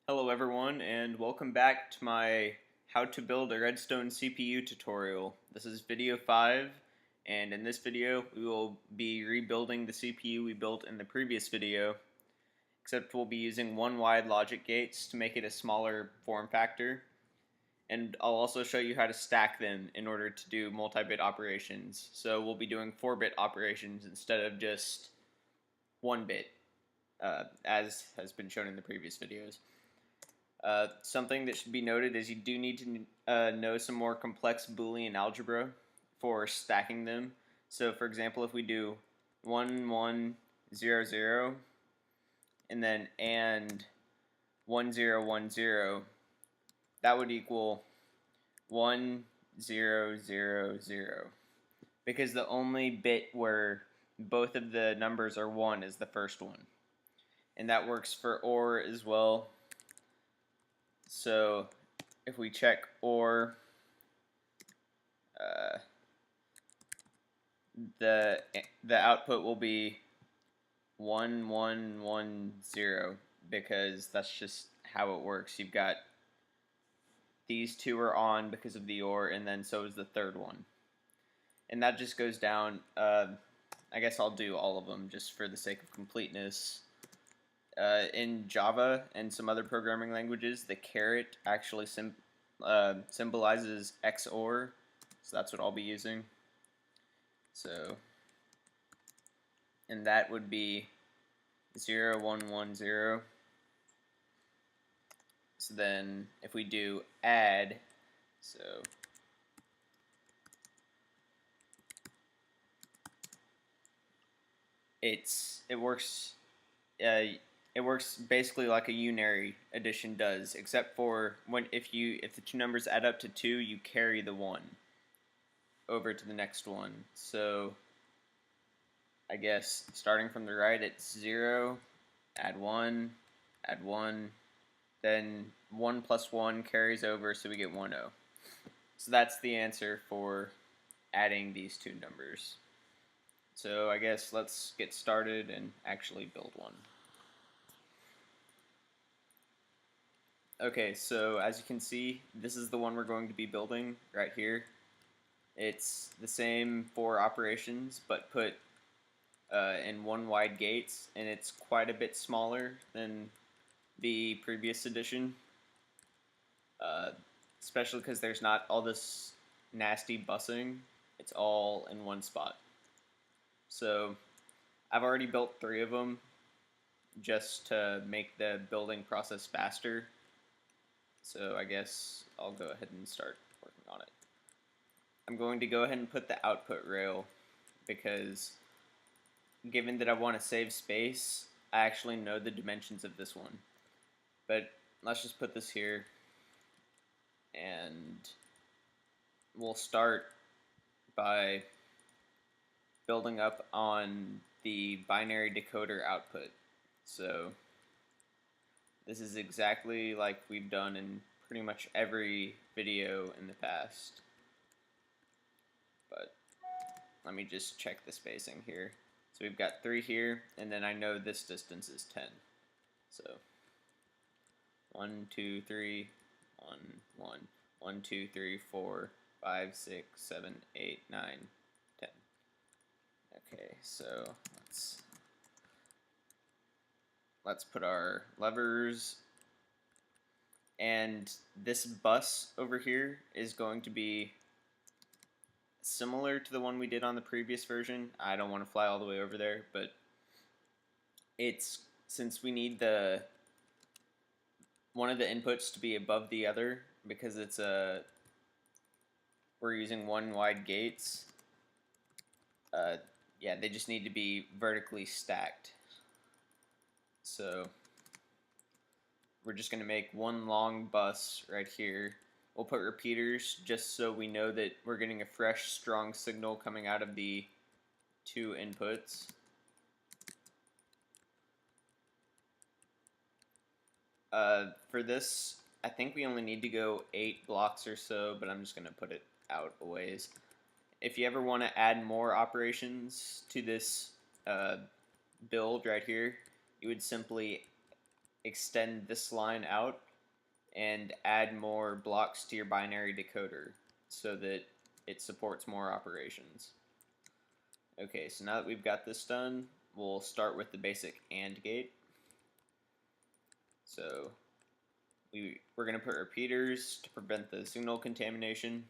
Hello everyone, and welcome back to my how to build a Redstone CPU tutorial. This is video 5, and in this video we will be rebuilding the CPU we built in the previous video, except we'll be using one wide logic gates to make it a smaller form factor, and I'll also show you how to stack them in order to do multi-bit operations. So we'll be doing 4-bit operations instead of just 1-bit, as has been shown in the previous videos. Something that should be noted is you do need to know some more complex Boolean algebra for stacking them. So for example, if we do 1, 1, 0, 0, and then and 1, 0, 1, 0, that would equal 1, 0, 0, 0. Because the only bit where both of the numbers are 1 is the first one. And that works for OR as well. So if we check OR, the output will be 1, 1, 1, 0, because that's just how it works. You've got these two are on because of the OR, and then so is the third one. And that just goes down. I guess I'll do all of them just for the sake of completeness. In Java and some other programming languages, the caret actually symbolizes XOR, so that's what I'll be using. So, and that would be 0, 1, 1, 0. So then, if we do add, so it works. It works basically like a unary addition does, except for if the two numbers add up to 2, you carry the 1 over to the next one. So I guess starting from the right, it's 0, add 1, then 1 plus 1 carries over, so we get 1, 0. So that's the answer for adding these two numbers. So I guess let's get started and actually build one. Okay, so as you can see, this is the one we're going to be building right here. It's the same 4 operations, but put in one wide gates, and it's quite a bit smaller than the previous edition, especially because there's not all this nasty bussing. It's all in one spot. So I've already built 3 of them just to make the building process faster. So I guess I'll go ahead and start working on it. I'm going to go ahead and put the output rail because given that I want to save space, I actually know the dimensions of this one. But let's just put this here, and we'll start by building up on the binary decoder output. So this is exactly like we've done in pretty much every video in the past. But let me just check the spacing here. So we've got 3 here, and then I know this distance is 10. So 1, 2, 3, 1, 1, 1, 2, 3, 4, 5, 6, 7, 8, 9, 10. Okay, so let's put our levers, and this bus over here is going to be similar to the one we did on the previous version. I don't want to fly all the way over there, but since we need one of the inputs to be above the other because we're using one wide gates. Yeah, they just need to be vertically stacked. So we're just going to make one long bus right here. We'll put repeaters just so we know that we're getting a fresh, strong signal coming out of the 2 inputs. For this, I think we only need to go 8 blocks or so, but I'm just going to put it out a ways. If you ever want to add more operations to this build right here, you would simply extend this line out and add more blocks to your binary decoder so that it supports more operations. Okay, so now that we've got this done, we'll start with the basic AND gate. So we're going to put repeaters to prevent the signal contamination,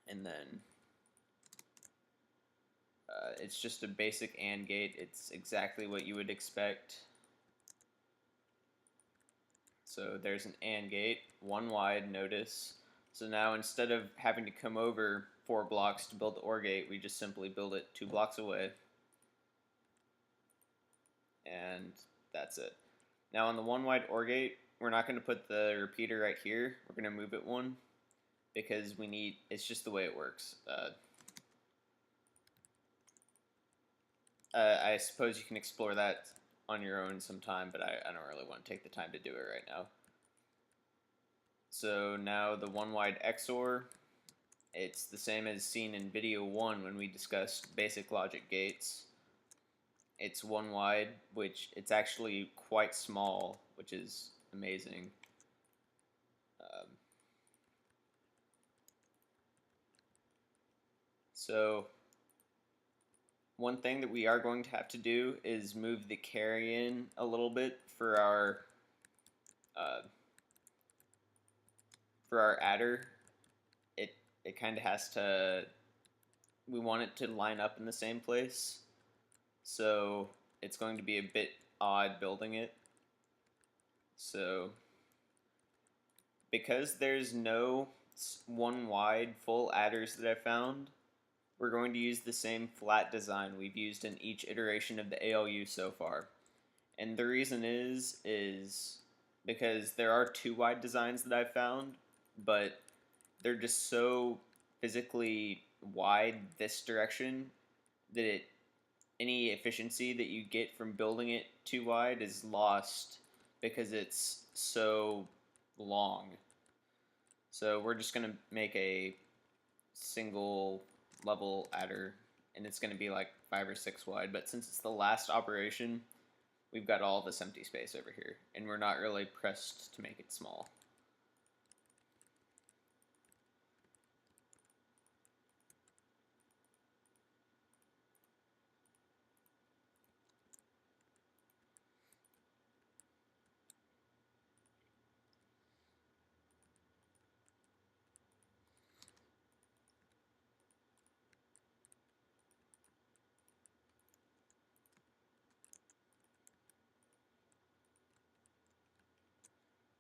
and then it's just a basic AND gate. It's exactly what you would expect. So there's an AND gate, one wide, notice. So now instead of having to come over 4 blocks to build the OR gate, we just simply build it 2 blocks away. And that's it. Now on the one wide OR gate, we're not going to put the repeater right here. We're going to move it one because it's just the way it works. I suppose you can explore that on your own sometime, but I don't really want to take the time to do it right now. So now the one wide XOR, it's the same as seen in video 1 when we discussed basic logic gates. It's one wide, which it's actually quite small, which is amazing. So one thing that we are going to have to do is move the carry in a little bit for our adder. It kind of has to. We want it to line up in the same place, so it's going to be a bit odd building it. So because there's no one wide full adders that I found, we're going to use the same flat design we've used in each iteration of the ALU so far. And the reason is because there are 2 wide designs that I've found, but they're just so physically wide this direction that any efficiency that you get from building it 2 wide is lost because it's so long. So we're just going to make a single level adder, and it's going to be like 5 or 6 wide, but since it's the last operation, we've got all this empty space over here, and we're not really pressed to make it small.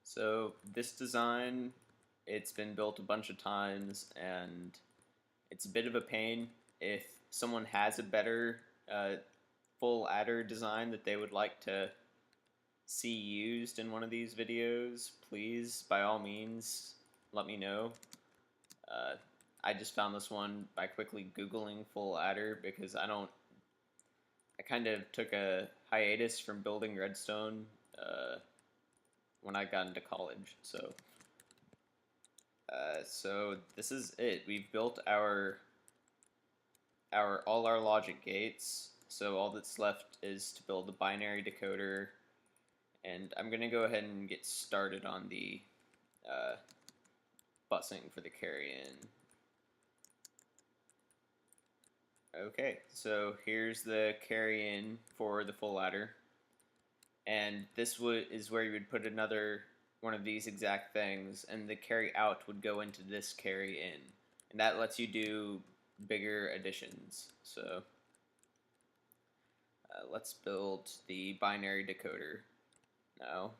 So this design, it's been built a bunch of times, and it's a bit of a pain. If someone has a better full adder design that they would like to see used in one of these videos, please, by all means, let me know. I just found this one by quickly Googling full adder because I kind of took a hiatus from building Redstone when I got into college, so this is it. We've built all our logic gates, so all that's left is to build the binary decoder, and I'm gonna go ahead and get started on the busing for the carry-in. Okay, so here's the carry-in for the full adder. And this is where you would put another one of these exact things, and the carry out would go into this carry in, and that lets you do bigger additions. So let's build the binary decoder now.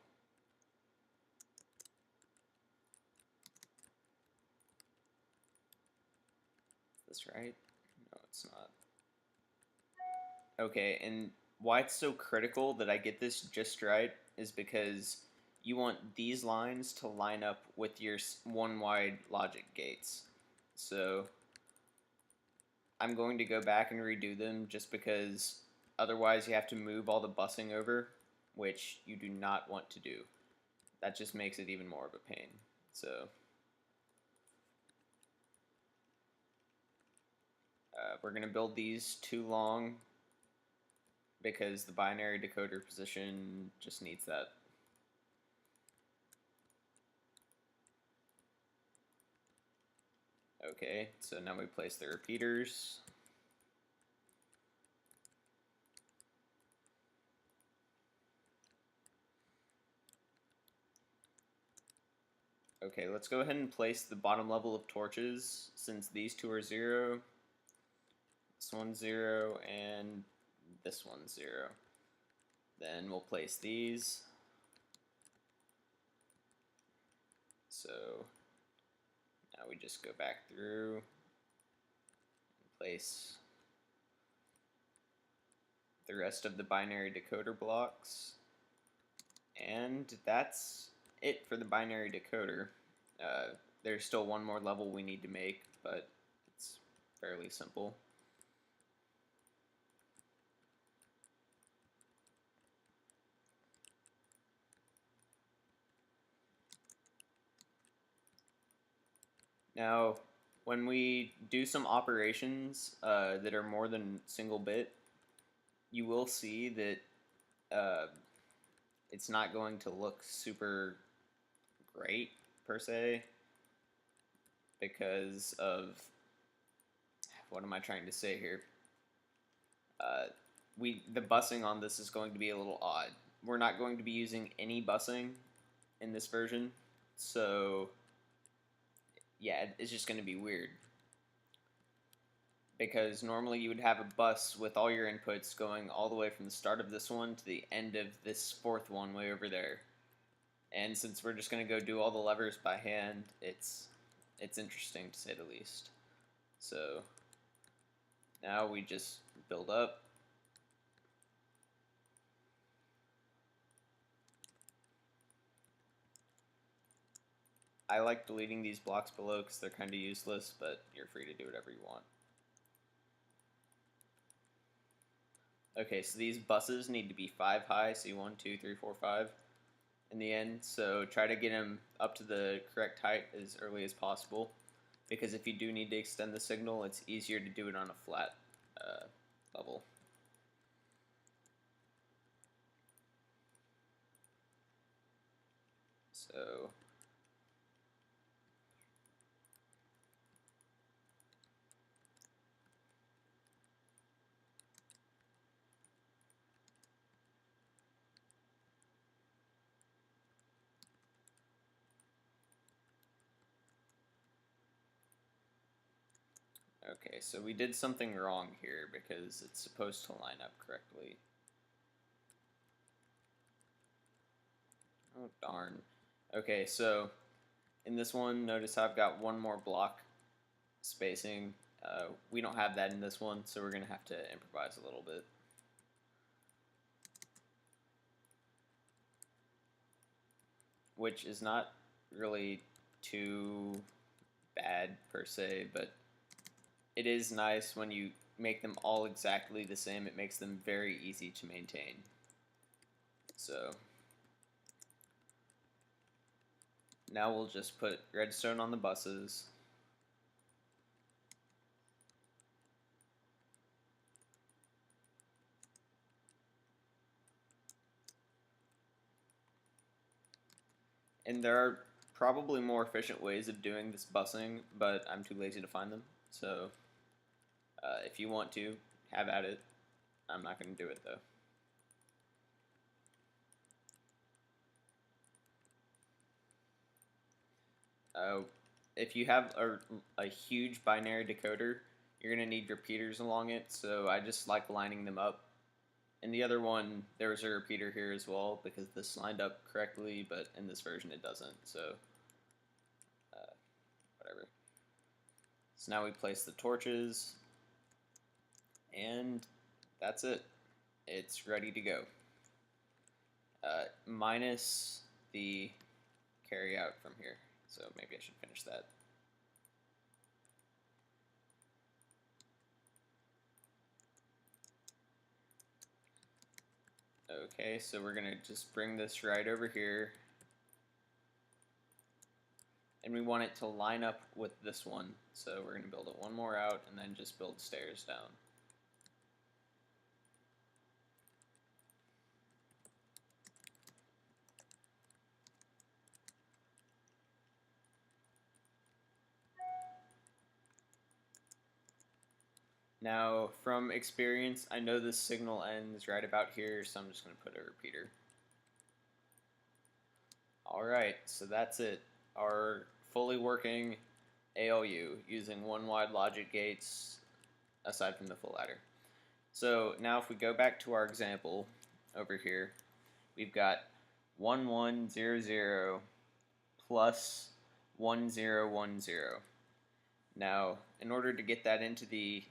Is this right? No, it's not. Okay, and why it's so critical that I get this just right is because you want these lines to line up with your one wide logic gates. So I'm going to go back and redo them just because otherwise you have to move all the busing over, which you do not want to do. That just makes it even more of a pain. So we're going to build these 2 long because the binary decoder position just needs that. Okay, so now we place the repeaters. Okay, let's go ahead and place the bottom level of torches, since these two are 0, this one's 0, and this one's 0. Then we'll place these. So now we just go back through and place the rest of the binary decoder blocks. And that's it for the binary decoder. There's still one more level we need to make, but it's fairly simple. Now, when we do some operations that are more than single bit, you will see that it's not going to look super great per se because of, what am I trying to say here? The busing on this is going to be a little odd. We're not going to be using any busing in this version, so yeah, it's just going to be weird. Because normally you would have a bus with all your inputs going all the way from the start of this one to the end of this fourth one way over there. And since we're just going to go do all the levers by hand, it's interesting to say the least. So now we just build up. I like deleting these blocks below because they're kind of useless, but you're free to do whatever you want. Okay, so these buses need to be 5 high, so 1, 2, 3, 4, 5 in the end, so try to get them up to the correct height as early as possible, because if you do need to extend the signal, it's easier to do it on a flat level. So okay, so we did something wrong here because it's supposed to line up correctly. Oh, darn. Okay, so in this one, notice I've got one more block spacing. We don't have that in this one, so we're going to have to improvise a little bit. Which is not really too bad per se, but it is nice when you make them all exactly the same. It makes them very easy to maintain. So now we'll just put redstone on the buses. And there are probably more efficient ways of doing this busing, but I'm too lazy to find them. So if you want to, have at it. I'm not going to do it though. If you have a huge binary decoder, you're going to need repeaters along it, so I just like lining them up. In the other one, there was a repeater here as well, because this lined up correctly, but in this version it doesn't, so whatever. So now we place the torches, and that's it. It's ready to go. Minus the carry out from here, so maybe I should finish that. Okay, so we're going to just bring this right over here. And we want it to line up with this one. So we're going to build it one more out and then just build stairs down. Now, from experience, I know this signal ends right about here, so I'm just going to put a repeater. Alright, so that's it. Our fully working ALU using one wide logic gates aside from the full adder. So now if we go back to our example over here, we've got 1100 plus 1010. Now, in order to get that into the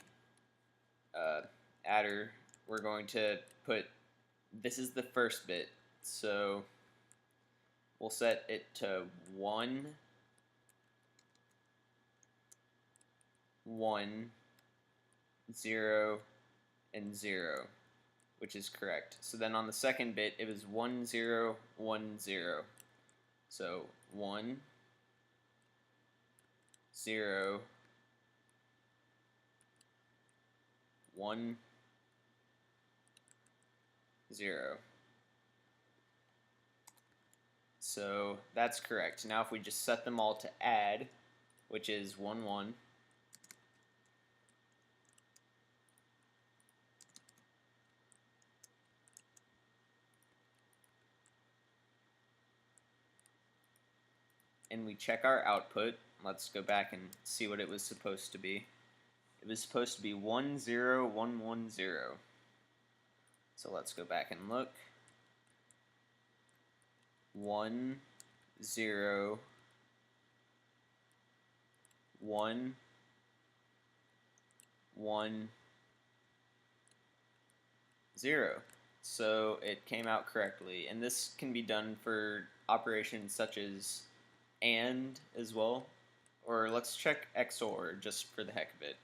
adder, we're going to put, this is the first bit, so we'll set it to 1, 1, 0, and 0, which is correct. So then on the second bit, it was 1, 0, 1, 0. So 1, 0, 1, 0. So that's correct. Now if we just set them all to add, which is 1, 1, and we check our output, let's go back and see what it was supposed to be. It was supposed to be 1, 0, 1, 1, 0. So let's go back and look. 1, 0, 1, 1, 0. So it came out correctly. And this can be done for operations such as AND as well. Or let's check XOR just for the heck of it.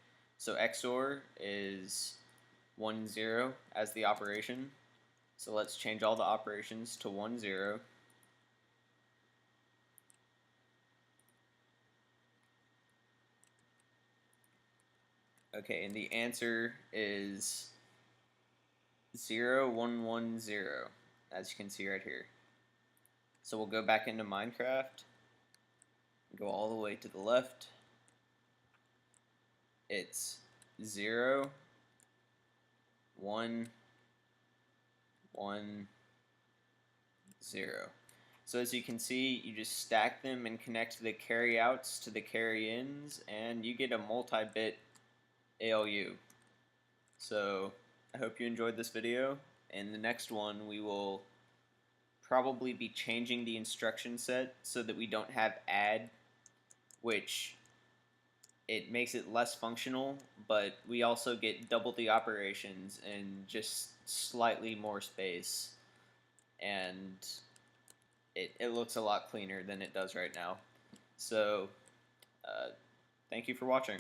So XOR is 1, 0 as the operation. So let's change all the operations to 1, 0. Okay, and the answer is 0, 1, 1, 0, as you can see right here. So we'll go back into Minecraft, go all the way to the left. It's 0, 1, 1, 0. So as you can see, you just stack them and connect the carry-outs to the carry-ins, and you get a multi-bit ALU. So I hope you enjoyed this video. In the next one, we will probably be changing the instruction set so that we don't have add, which it makes it less functional, but we also get double the operations in just slightly more space, and it looks a lot cleaner than it does right now. So thank you for watching.